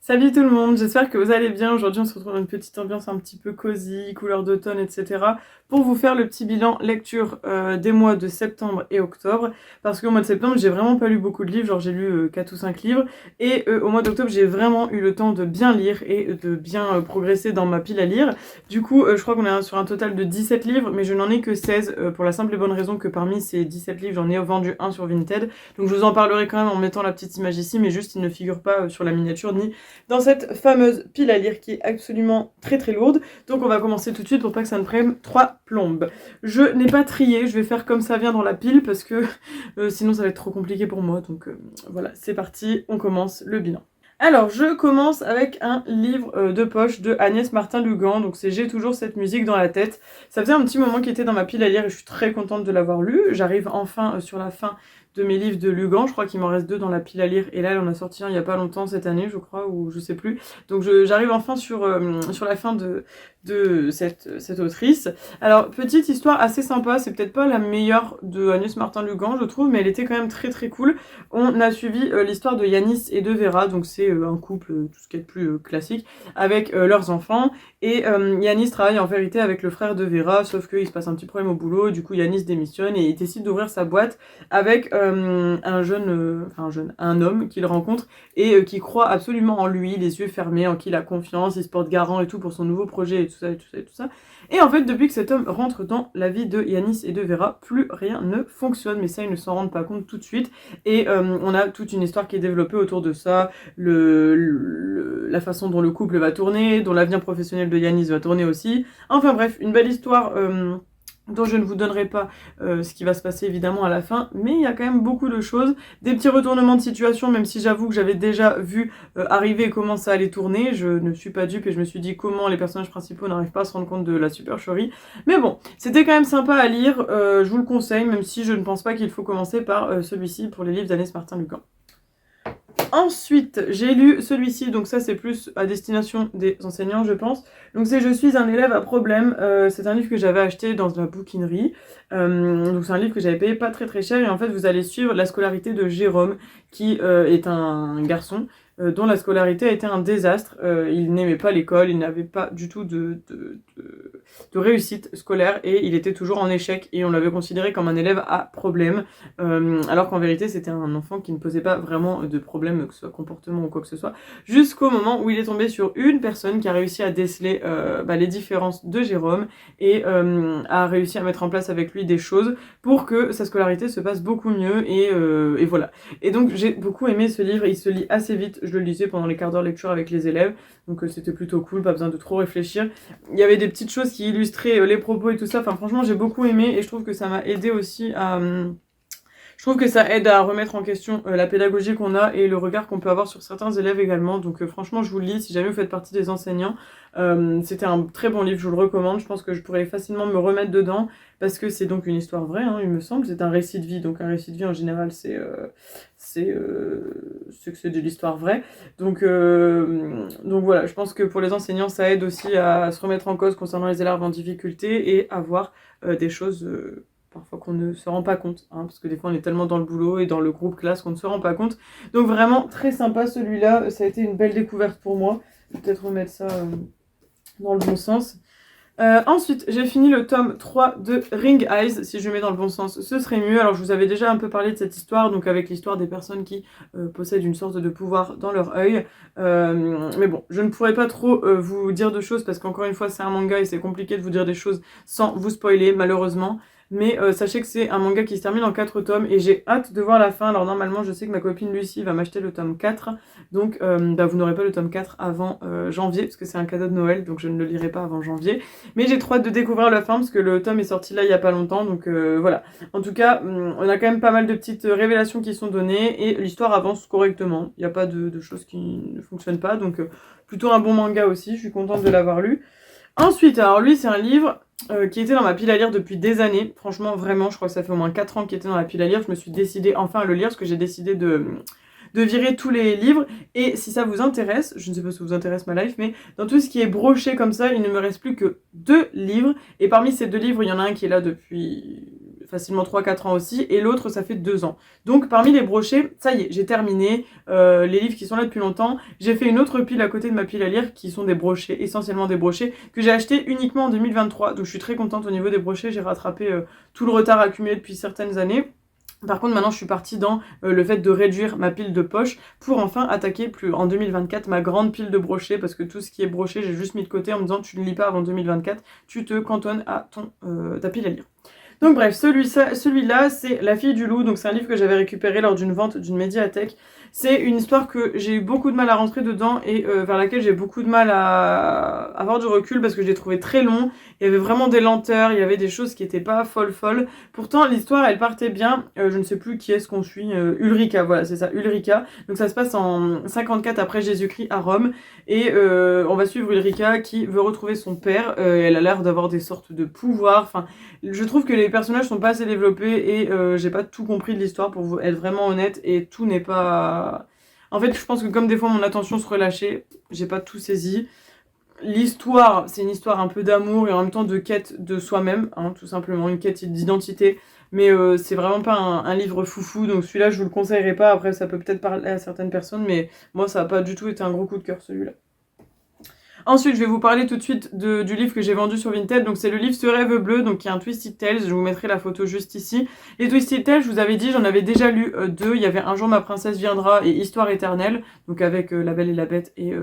Salut tout le monde, j'espère que vous allez bien. Aujourd'hui on se retrouve dans une petite ambiance un petit peu cosy, couleur d'automne, etc. pour vous faire le petit bilan lecture des mois de septembre et octobre. Parce qu'au mois de septembre j'ai vraiment pas lu beaucoup de livres, genre j'ai lu 4 ou 5 livres. Et au mois d'octobre j'ai vraiment eu le temps de bien lire et de bien progresser dans ma pile à lire. Du coup je crois qu'on est sur un total de 17 livres, mais je n'en ai que 16 pour la simple et bonne raison que parmi ces 17 livres j'en ai vendu un sur Vinted. Donc je vous en parlerai quand même en mettant la petite image ici, mais juste il ne figure pas sur la miniature ni dans cette fameuse pile à lire qui est absolument très très lourde. Donc on va commencer tout de suite pour pas que ça ne prenne 3 plombes. Je n'ai pas trié, je vais faire comme ça vient dans la pile parce que sinon ça va être trop compliqué pour moi. Donc voilà, c'est parti, on commence le bilan. Alors, je commence avec un livre de poche de Agnès Martin-Lugan, donc c'est J'ai toujours cette musique dans la tête. Ça faisait un petit moment qu'il était dans ma pile à lire et je suis très contente de l'avoir lu. J'arrive enfin sur la fin de mes livres de Lugan, je crois qu'il m'en reste 2 dans la pile à lire, et là elle en a sorti un il y a pas longtemps cette année je crois, ou je sais plus. Donc j'arrive enfin sur la fin de cette autrice. Alors petite histoire assez sympa, c'est peut-être pas la meilleure de Agnès Martin-Lugan je trouve, mais elle était quand même très très cool. On a suivi l'histoire de Yanis et de Vera, donc c'est un couple, tout ce qui est de plus classique, avec leurs enfants, et Yanis travaille en vérité avec le frère de Vera, sauf qu'il se passe un petit problème au boulot, du coup Yanis démissionne et il décide d'ouvrir sa boîte avec un homme qu'il rencontre et qui croit absolument en lui, les yeux fermés, en qui il a confiance, il se porte garant et tout pour son nouveau projet et tout ça et tout ça et tout ça. Et en fait, depuis que cet homme rentre dans la vie de Yanis et de Vera, plus rien ne fonctionne, mais ça ils ne s'en rendent pas compte tout de suite. Et on a toute une histoire qui est développée autour de ça, la façon dont le couple va tourner, dont l'avenir professionnel de Yanis va tourner aussi. Enfin bref, une belle histoire dont je ne vous donnerai pas ce qui va se passer évidemment à la fin, mais il y a quand même beaucoup de choses, des petits retournements de situation, même si j'avoue que j'avais déjà vu arriver comment ça allait tourner, je ne suis pas dupe et je me suis dit comment les personnages principaux n'arrivent pas à se rendre compte de la supercherie, mais bon, c'était quand même sympa à lire, je vous le conseille, même si je ne pense pas qu'il faut commencer par celui-ci pour les livres d'Agnès Martin-Lugan. Ensuite, j'ai lu celui-ci, donc ça c'est plus à destination des enseignants je pense. Donc c'est Je suis un élève à problème, c'est un livre que j'avais acheté dans la bouquinerie. Donc c'est un livre que j'avais payé pas très très cher et en fait vous allez suivre la scolarité de Jérôme qui est un garçon dont la scolarité a été un désastre. Il n'aimait pas l'école, il n'avait pas du tout de réussite scolaire et il était toujours en échec et on l'avait considéré comme un élève à problème, alors qu'en vérité c'était un enfant qui ne posait pas vraiment de problème, que ce soit comportement ou quoi que ce soit, jusqu'au moment où il est tombé sur une personne qui a réussi à déceler les différences de Jérôme et a réussi à mettre en place avec lui des choses pour que sa scolarité se passe beaucoup mieux et voilà. Et donc j'ai beaucoup aimé ce livre, il se lit assez vite, je le lisais pendant les quarts d'heure lecture avec les élèves, donc c'était plutôt cool, pas besoin de trop réfléchir. Il y avait des petites choses qui illustraient les propos et tout ça, enfin franchement j'ai beaucoup aimé et je trouve que ça m'a aidé aussi à... Je trouve que ça aide à remettre en question la pédagogie qu'on a et le regard qu'on peut avoir sur certains élèves également. Donc franchement, je vous le lis si jamais vous faites partie des enseignants. C'était un très bon livre, je vous le recommande. Je pense que je pourrais facilement me remettre dedans parce que c'est donc une histoire vraie, hein, il me semble. C'est un récit de vie, donc un récit de vie en général, c'est que c'est de l'histoire vraie. Donc voilà, je pense que pour les enseignants, ça aide aussi à se remettre en cause concernant les élèves en difficulté et à voir des choses... parfois qu'on ne se rend pas compte, hein, parce que des fois on est tellement dans le boulot et dans le groupe classe qu'on ne se rend pas compte. Donc vraiment très sympa celui-là, ça a été une belle découverte pour moi. Je vais peut-être remettre ça dans le bon sens. Ensuite, j'ai fini le tome 3 de Ring Eyes, si je mets dans le bon sens, ce serait mieux. Alors je vous avais déjà un peu parlé de cette histoire, donc avec l'histoire des personnes qui possèdent une sorte de pouvoir dans leur œil. Mais bon, je ne pourrais pas trop vous dire de choses, parce qu'encore une fois c'est un manga et c'est compliqué de vous dire des choses sans vous spoiler, malheureusement. Mais sachez que c'est un manga qui se termine en 4 tomes et j'ai hâte de voir la fin. Alors normalement je sais que ma copine Lucie va m'acheter le tome 4, donc vous n'aurez pas le tome 4 avant janvier, parce que c'est un cadeau de Noël, donc je ne le lirai pas avant janvier. Mais j'ai trop hâte de découvrir la fin, parce que le tome est sorti là il y a pas longtemps, donc voilà. En tout cas, on a quand même pas mal de petites révélations qui sont données, et l'histoire avance correctement. Il n'y a pas de choses qui ne fonctionnent pas, donc plutôt un bon manga aussi, je suis contente de l'avoir lu. Ensuite, alors lui c'est un livre qui était dans ma pile à lire depuis des années. Franchement, vraiment, je crois que ça fait au moins 4 ans qu'il était dans la pile à lire. Je me suis décidée enfin à le lire parce que j'ai décidé de virer tous les livres. Et si ça vous intéresse, je ne sais pas si ça vous intéresse ma life, mais dans tout ce qui est broché comme ça, il ne me reste plus que 2 livres. Et parmi ces 2 livres, il y en a un qui est là depuis... facilement 3-4 ans aussi, et l'autre ça fait 2 ans. Donc parmi les brochets, ça y est, j'ai terminé les livres qui sont là depuis longtemps. J'ai fait une autre pile à côté de ma pile à lire qui sont des brochets, essentiellement des brochets, que j'ai acheté uniquement en 2023. Donc je suis très contente au niveau des brochets, j'ai rattrapé tout le retard accumulé depuis certaines années. Par contre, maintenant, je suis partie dans le fait de réduire ma pile de poche pour enfin attaquer en 2024 ma grande pile de brochets, parce que tout ce qui est broché, j'ai juste mis de côté en me disant tu ne lis pas avant 2024, tu te cantonnes à ta pile à lire. Donc bref, celui-là, c'est La fille du loup, donc c'est un livre que j'avais récupéré lors d'une vente d'une médiathèque. C'est une histoire que j'ai eu beaucoup de mal à rentrer dedans et vers laquelle j'ai beaucoup de mal à avoir du recul parce que je l'ai trouvé très long. Il y avait vraiment des lenteurs, il y avait des choses qui étaient pas folles. Pourtant, l'histoire, elle partait bien. Je ne sais plus qui est-ce qu'on suit. Ulrica, voilà, c'est ça, Ulrica. Donc ça se passe en 54 après Jésus-Christ à Rome. Et on va suivre Ulrica qui veut retrouver son père. Elle a l'air d'avoir des sortes de pouvoirs. Enfin, je trouve que les personnages sont pas assez développés et j'ai pas tout compris de l'histoire pour être vraiment honnête. Et tout n'est pas... En fait, je pense que comme des fois mon attention se relâchait, j'ai pas tout saisi. L'histoire, c'est une histoire un peu d'amour et en même temps de quête de soi-même, hein, tout simplement, une quête d'identité. Mais c'est vraiment pas un livre foufou, donc celui-là je vous le conseillerais pas. Après, ça peut peut-être parler à certaines personnes, mais moi ça a pas du tout été un gros coup de cœur celui-là. Ensuite, je vais vous parler tout de suite du livre que j'ai vendu sur Vinted. Donc, c'est le livre Ce rêve bleu, donc qui est un Twisted Tales. Je vous mettrai la photo juste ici. Les Twisted Tales, je vous avais dit, j'en avais déjà lu 2. Il y avait Un jour ma princesse viendra et Histoire éternelle, donc avec La Belle et la Bête et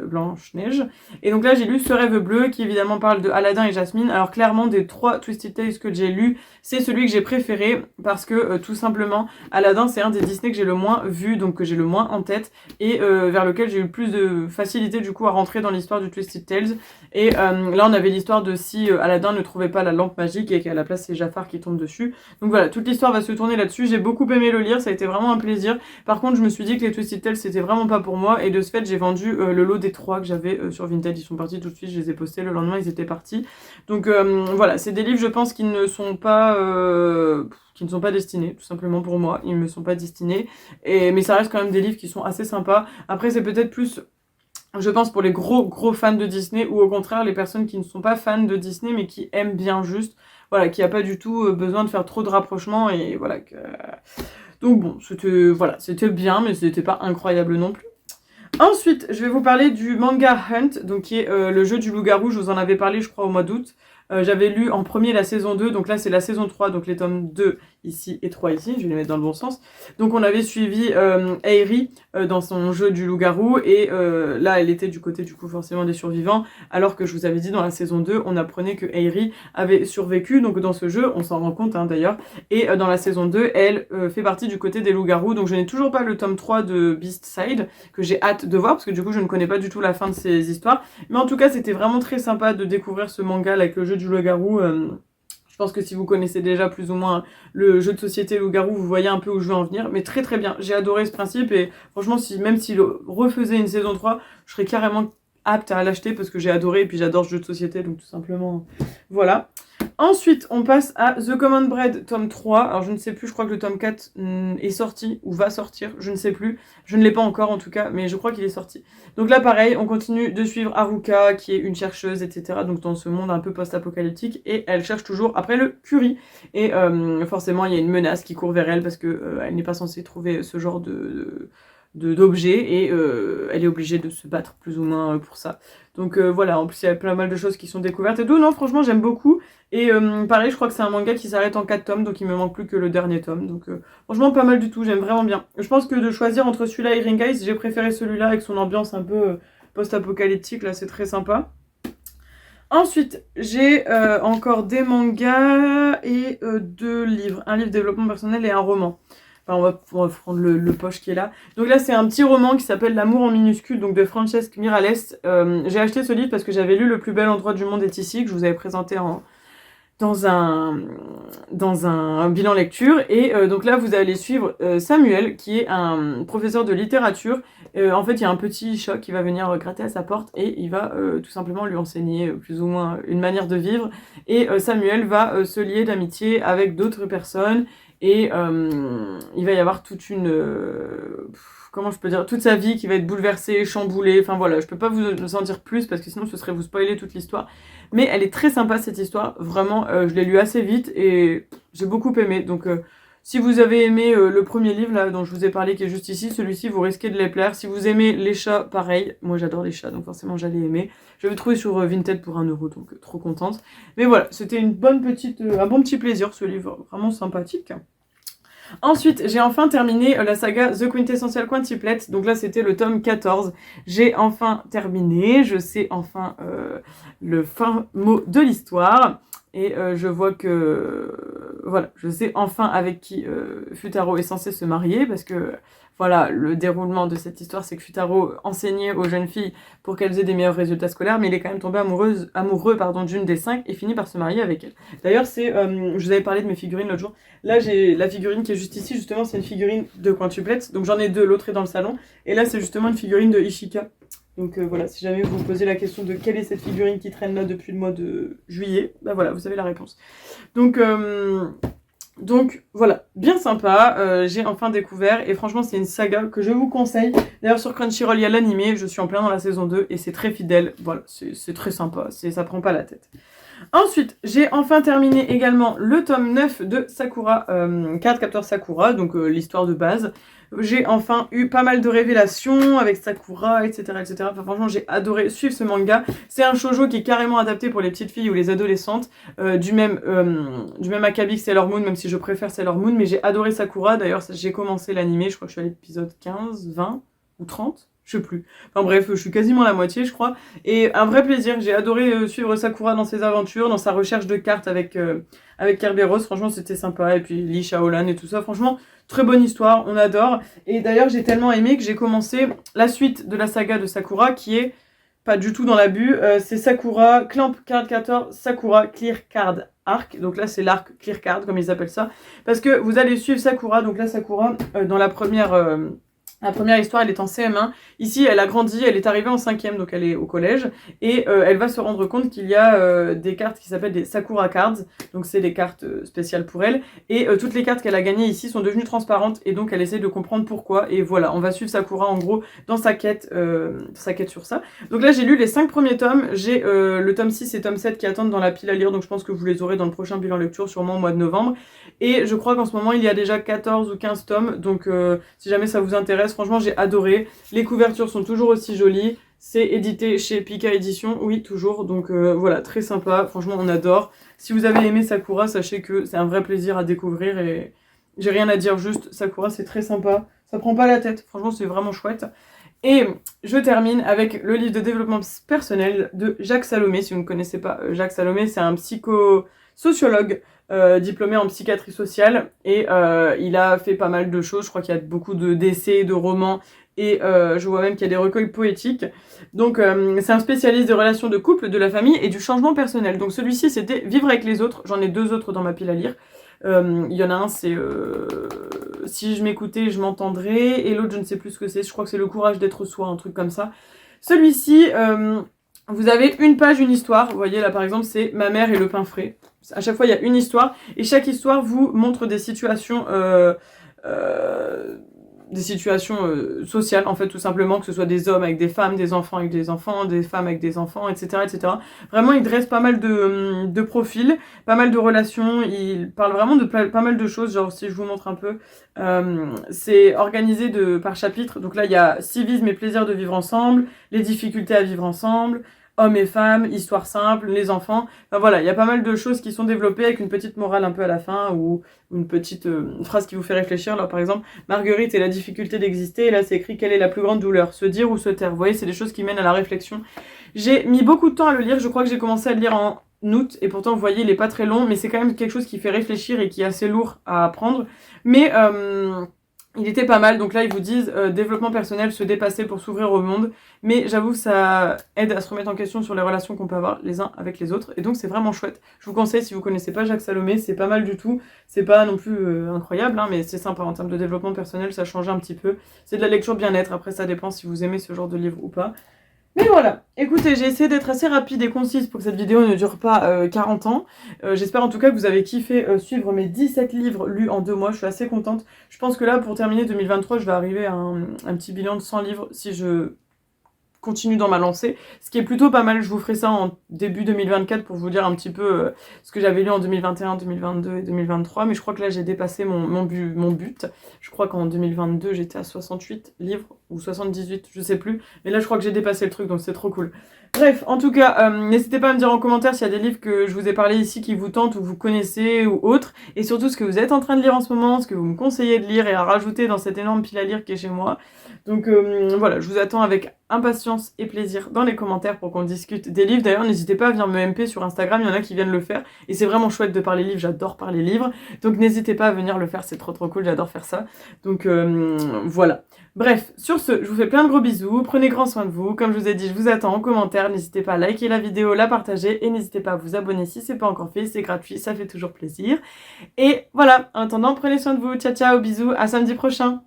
Blanche-Neige. Et donc là, j'ai lu Ce rêve bleu, qui évidemment parle de Aladdin et Jasmine. Alors, clairement, des 3 Twisted Tales que j'ai lus, c'est celui que j'ai préféré parce que tout simplement, Aladdin, c'est un des Disney que j'ai le moins vu, donc que j'ai le moins en tête et vers lequel j'ai eu le plus de facilité du coup à rentrer dans l'histoire du Twisted Tales. Et là, on avait l'histoire de si Aladdin ne trouvait pas la lampe magique et qu'à la place, c'est Jafar qui tombe dessus. Donc voilà, toute l'histoire va se tourner là-dessus. J'ai beaucoup aimé le lire, ça a été vraiment un plaisir. Par contre, je me suis dit que les Twisted Tales, c'était vraiment pas pour moi. Et de ce fait, j'ai vendu le lot des 3 que j'avais sur Vinted. Ils sont partis tout de suite, je les ai postés. Le lendemain, ils étaient partis. Donc voilà, c'est des livres, je pense, qui ne sont pas destinés, tout simplement pour moi. Ils me sont pas destinés. Mais ça reste quand même des livres qui sont assez sympas. Après, c'est peut-être plus... Je pense pour les gros fans de Disney ou au contraire les personnes qui ne sont pas fans de Disney mais qui aiment bien juste, voilà, qui a pas du tout besoin de faire trop de rapprochements et voilà. Donc bon, c'était bien mais c'était pas incroyable non plus. Ensuite, je vais vous parler du manga Hunt, donc qui est le jeu du loup-garou, je vous en avais parlé je crois au mois d'août. J'avais lu en premier la saison 2, donc là c'est la saison 3, donc les tomes 2 ici et 3 ici, je vais les mettre dans le bon sens. Donc on avait suivi Airi dans son jeu du loup-garou, et là elle était du côté du coup forcément des survivants, alors que je vous avais dit dans la saison 2, on apprenait que Airi avait survécu, donc dans ce jeu, on s'en rend compte hein, d'ailleurs, et dans la saison 2, elle fait partie du côté des loups-garous, donc je n'ai toujours pas le tome 3 de Beastside, que j'ai hâte de voir, parce que du coup je ne connais pas du tout la fin de ces histoires, mais en tout cas c'était vraiment très sympa de découvrir ce manga avec le jeu du loup-garou. Je pense que si vous connaissez déjà plus ou moins le jeu de société loup-garou, vous voyez un peu où je veux en venir, mais très bien, j'ai adoré ce principe, et franchement même s'il refaisait une saison 3, je serais carrément apte à l'acheter parce que j'ai adoré, et puis j'adore ce jeu de société, donc tout simplement, voilà. Ensuite, on passe à The Common Bread, tome 3. Alors, je ne sais plus, je crois que le tome 4 est sorti, ou va sortir, je ne sais plus. Je ne l'ai pas encore, en tout cas, mais je crois qu'il est sorti. Donc là, pareil, on continue de suivre Haruka, qui est une chercheuse, etc. Donc, dans ce monde un peu post-apocalyptique, et elle cherche toujours après le curry. Et forcément, il y a une menace qui court vers elle, parce qu'elle n'est pas censée trouver ce genre d'objet, et elle est obligée de se battre plus ou moins pour ça. Donc voilà, en plus il y a pas mal de choses qui sont découvertes et tout. Non, franchement j'aime beaucoup. Et pareil, je crois que c'est un manga qui s'arrête en 4 tomes, donc il me manque plus que le dernier tome. Donc franchement pas mal du tout, j'aime vraiment bien. Je pense que de choisir entre celui-là et Ring Eyes, j'ai préféré celui-là avec son ambiance un peu post-apocalyptique, là c'est très sympa. Ensuite, j'ai encore des mangas et 2 livres. Un livre développement personnel et un roman. Enfin, on va prendre le poche qui est là. Donc là, c'est un petit roman qui s'appelle L'amour en minuscule, donc de Francesca Miralles. J'ai acheté ce livre parce que j'avais lu Le plus bel endroit du monde est ici, que je vous avais présenté dans un bilan lecture. Et donc là, vous allez suivre Samuel, qui est un professeur de littérature. En fait, il y a un petit chat qui va venir gratter à sa porte et il va tout simplement lui enseigner plus ou moins une manière de vivre. Et Samuel va se lier d'amitié avec d'autres personnes. et il va y avoir toute une... comment je peux dire, toute sa vie qui va être bouleversée, chamboulée, enfin voilà, je peux pas vous en dire plus parce que sinon ce serait vous spoiler toute l'histoire, mais elle est très sympa cette histoire, vraiment, je l'ai lu assez vite et j'ai beaucoup aimé, donc si vous avez aimé le premier livre là dont je vous ai parlé qui est juste ici, celui-ci vous risquez de les plaire, si vous aimez les chats, pareil, moi j'adore les chats donc forcément j'allais aimer, je l'avais trouvé sur Vinted pour 1 euro donc trop contente, mais voilà, c'était un bon petit plaisir ce livre, vraiment sympathique. Ensuite, j'ai enfin terminé la saga The Quintessential Quintuplet. Donc là, c'était le tome 14. J'ai enfin terminé. Je sais enfin le fin mot de l'histoire. Et je vois que... voilà, je sais enfin avec qui Futaro est censé se marier. Parce que, voilà, le déroulement de cette histoire, c'est que Futaro enseignait aux jeunes filles pour qu'elles aient des meilleurs résultats scolaires. Mais il est quand même tombé amoureux d'une des 5 et finit par se marier avec elle. D'ailleurs, je vous avais parlé de mes figurines l'autre jour. Là, j'ai la figurine qui est juste ici, justement, c'est une figurine de Quintuplet. Donc j'en ai 2, l'autre est dans le salon. Et là, c'est justement une figurine de Ishika. Donc voilà, si jamais vous vous posez la question de quelle est cette figurine qui traîne là depuis le mois de juillet, bah voilà, vous avez la réponse. Donc voilà, bien sympa, j'ai enfin découvert et franchement c'est une saga que je vous conseille. D'ailleurs sur Crunchyroll il y a l'animé, je suis en plein dans la saison 2 et c'est très fidèle, voilà, c'est très sympa, ça prend pas la tête. Ensuite, j'ai enfin terminé également le tome 9 de Sakura, Card Captor Sakura, donc l'histoire de base. J'ai enfin eu pas mal de révélations avec Sakura, etc. etc. Enfin, franchement, j'ai adoré suivre ce manga. C'est un shoujo qui est carrément adapté pour les petites filles ou les adolescentes, du même acabit que Sailor Moon, même si je préfère Sailor Moon, mais j'ai adoré Sakura. D'ailleurs, j'ai commencé l'animé, je crois que je suis à l'épisode 15, 20 ou 30. Je sais plus. Enfin bref, je suis quasiment à la moitié, je crois. Et un vrai plaisir. J'ai adoré suivre Sakura dans ses aventures, dans sa recherche de cartes avec Kerberos. Franchement, c'était sympa. Et puis Lee Shaolan et tout ça. Franchement, très bonne histoire. On adore. Et d'ailleurs, j'ai tellement aimé que j'ai commencé la suite de la saga de Sakura qui est pas du tout dans l'abus. C'est Sakura Clamp Card 14 Sakura Clear Card Arc. Donc là, c'est l'arc Clear Card, comme ils appellent ça. Parce que vous allez suivre Sakura. Donc là, Sakura, dans la première histoire, elle est en CM1. Ici, elle a grandi, elle est arrivée en 5e, donc elle est au collège. Et elle va se rendre compte qu'il y a des cartes qui s'appellent des Sakura Cards. Donc c'est des cartes spéciales pour elle. Et toutes les cartes qu'elle a gagnées ici sont devenues transparentes. Et donc elle essaie de comprendre pourquoi. Et voilà, on va suivre Sakura en gros dans sa quête sur ça. Donc là, j'ai lu les 5 premiers tomes. J'ai le tome 6 et tome 7 qui attendent dans la pile à lire. Donc je pense que vous les aurez dans le prochain bilan lecture, sûrement au mois de novembre. Et je crois qu'en ce moment, il y a déjà 14 ou 15 tomes. Donc si jamais ça vous intéresse, franchement, j'ai adoré. Les couvertures sont toujours aussi jolies. C'est édité chez Pika Édition, oui, toujours. Donc voilà, très sympa. Franchement, on adore. Si vous avez aimé Sakura, sachez que c'est un vrai plaisir à découvrir. Et j'ai rien à dire, juste Sakura, c'est très sympa. Ça prend pas la tête. Franchement, c'est vraiment chouette. Et je termine avec le livre de développement personnel de Jacques Salomé. Si vous ne connaissez pas Jacques Salomé, c'est un psychosociologue diplômé en psychiatrie sociale. Et il a fait pas mal de choses. Je crois qu'il y a beaucoup d'essais, de romans. Et je vois même qu'il y a des recueils poétiques. Donc c'est un spécialiste des relations de couple, de la famille et du changement personnel. Donc celui-ci, c'était Vivre avec les autres. J'en ai 2 autres dans ma pile à lire. Il y en a un, c'est Si je m'écoutais, je m'entendrais. Et l'autre, je ne sais plus ce que c'est. Je crois que c'est Le courage d'être soi, un truc comme ça. Celui-ci, vous avez une page, une histoire. Vous voyez, là, par exemple, c'est Ma mère et le pain frais. À chaque fois, il y a une histoire. Et chaque histoire vous montre des situations... sociales, en fait, tout simplement, que ce soit des hommes avec des femmes, des enfants avec des enfants, des femmes avec des enfants, etc., etc. Vraiment, il dresse pas mal de profils, pas mal de relations, il parle vraiment de pas mal de choses, genre, si je vous montre un peu, c'est organisé par chapitre, donc là, il y a civisme et plaisir de vivre ensemble, les difficultés à vivre ensemble, hommes et femmes, histoire simple, les enfants. Enfin voilà, il y a pas mal de choses qui sont développées avec une petite morale un peu à la fin ou une petite phrase qui vous fait réfléchir. Alors par exemple, Marguerite et la difficulté d'exister. Et là, c'est écrit quelle est la plus grande douleur, se dire ou se taire. Vous voyez, c'est des choses qui mènent à la réflexion. J'ai mis beaucoup de temps à le lire. Je crois que j'ai commencé à le lire en août et pourtant, vous voyez, il est pas très long, mais c'est quand même quelque chose qui fait réfléchir et qui est assez lourd à apprendre. Mais il était pas mal, donc là ils vous disent développement personnel, se dépasser pour s'ouvrir au monde, mais j'avoue que ça aide à se remettre en question sur les relations qu'on peut avoir les uns avec les autres, et donc c'est vraiment chouette. Je vous conseille, si vous connaissez pas Jacques Salomé, c'est pas mal du tout, c'est pas non plus incroyable, hein, mais c'est sympa en termes de développement personnel, ça change un petit peu. C'est de la lecture bien-être, après ça dépend si vous aimez ce genre de livre ou pas. Mais voilà, écoutez, j'ai essayé d'être assez rapide et concise pour que cette vidéo ne dure pas 40 ans. J'espère en tout cas que vous avez kiffé suivre mes 17 livres lus en 2 mois, je suis assez contente. Je pense que là, pour terminer 2023, je vais arriver à un petit bilan de 100 livres si je continue dans ma lancée, ce qui est plutôt pas mal. Je vous ferai ça en début 2024 pour vous dire un petit peu ce que j'avais lu en 2021, 2022 et 2023, mais je crois que là j'ai dépassé mon but. Je crois qu'en 2022 j'étais à 68 livres, ou 78, je sais plus, mais là je crois que j'ai dépassé le truc, donc c'est trop cool. Bref, en tout cas, n'hésitez pas à me dire en commentaire s'il y a des livres que je vous ai parlé ici qui vous tentent, ou vous connaissez, ou autres, et surtout ce que vous êtes en train de lire en ce moment, ce que vous me conseillez de lire et à rajouter dans cette énorme pile à lire qui est chez moi. Donc voilà, je vous attends avec impatience et plaisir dans les commentaires pour qu'on discute des livres. D'ailleurs, n'hésitez pas à venir me MP sur Instagram, il y en a qui viennent le faire. Et c'est vraiment chouette de parler livres, j'adore parler livres. Donc n'hésitez pas à venir le faire, c'est trop cool, j'adore faire ça. Donc voilà. Bref, sur ce, je vous fais plein de gros bisous, prenez grand soin de vous. Comme je vous ai dit, je vous attends en commentaire. N'hésitez pas à liker la vidéo, la partager et n'hésitez pas à vous abonner si c'est pas encore fait, c'est gratuit, ça fait toujours plaisir. Et voilà, en attendant, prenez soin de vous, ciao ciao, bisous, à samedi prochain.